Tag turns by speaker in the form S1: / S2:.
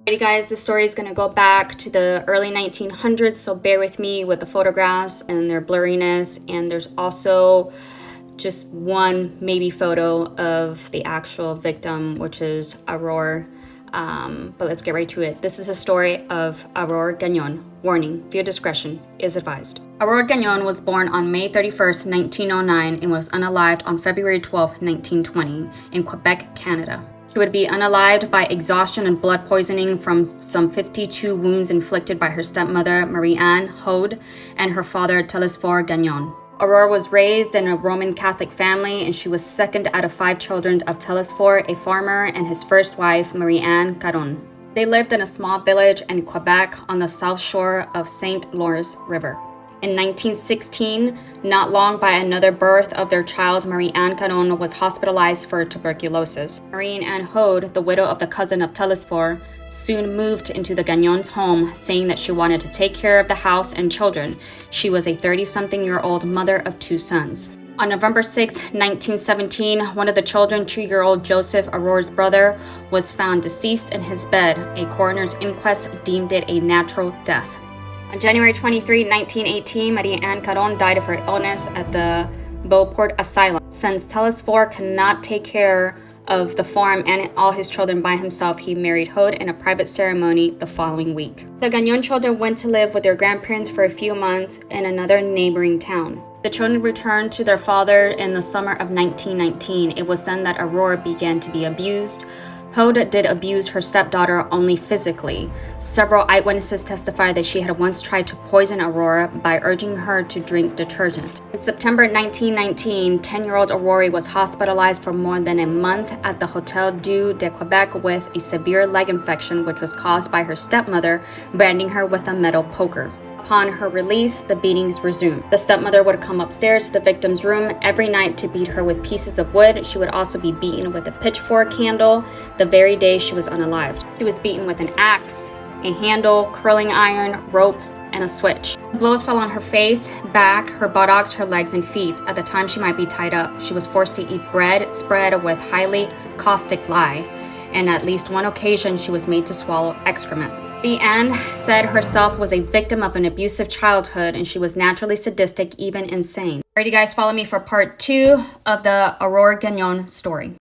S1: Alrighty guys, this story is going to go back to the early 1900s, so bear with me with the photographs and their blurriness, and there's also just one maybe photo of the actual victim, which is Aurore. But let's get right to it. This is a story of Aurore Gagnon. Warning, viewer discretion is advised. Aurore Gagnon was born on May 31st, 1909 and was unalived on February 12th, 1920 in Quebec, Canada. She would be unalived by exhaustion and blood poisoning from some 52 wounds inflicted by her stepmother, Marie-Anne Hode, and her father, Telesphore Gagnon. Aurore was raised in a Roman Catholic family, and she was second out of 5 children of Telesphore, a farmer, and his first wife, Marie-Anne Caron. They lived in a small village in Quebec on the south shore of St. Lawrence River. In 1916, not long by another birth of their child, Marie-Anne Caron was hospitalized for tuberculosis. Marie-Anne Hode, the widow of the cousin of Telesphore, soon moved into the Gagnon's home, saying that she wanted to take care of the house and children. She was a 30-something-year-old mother of 2 sons. On November 6, 1917, one of the children, 2-year-old Joseph, Aurore's brother, was found deceased in his bed. A coroner's inquest deemed it a natural death. On January 23, 1918, Marie-Anne Caron died of her illness at the Beauport Asylum. Since Telesphore could not take care of the farm and all his children by himself, he married Hode in a private ceremony the following week. The Gagnon children went to live with their grandparents for a few months in another neighboring town. The children returned to their father in the summer of 1919. It was then that Aurore began to be abused. Hode did abuse her stepdaughter only physically. Several eyewitnesses testified that she had once tried to poison Aurore by urging her to drink detergent. In September 1919, 10-year-old Aurore was hospitalized for more than a month at the Hôtel Dieu de Quebec with a severe leg infection, which was caused by her stepmother branding her with a metal poker. Upon her release, the beatings resumed. The stepmother would come upstairs to the victim's room every night to beat her with pieces of wood. She would also be beaten with a pitchfork handle the very day she was unalived. She was beaten with an axe, a handle, curling iron, rope, and a switch. The blows fell on her face, back, her buttocks, her legs, and feet. At the time she might be tied up, she was forced to eat bread spread with highly caustic lye, and at least one occasion she was made to swallow excrement. Marie-Anne said herself was a victim of an abusive childhood, and she was naturally sadistic, even insane. Alrighty guys, follow me for part 2 of the Aurore Gagnon story.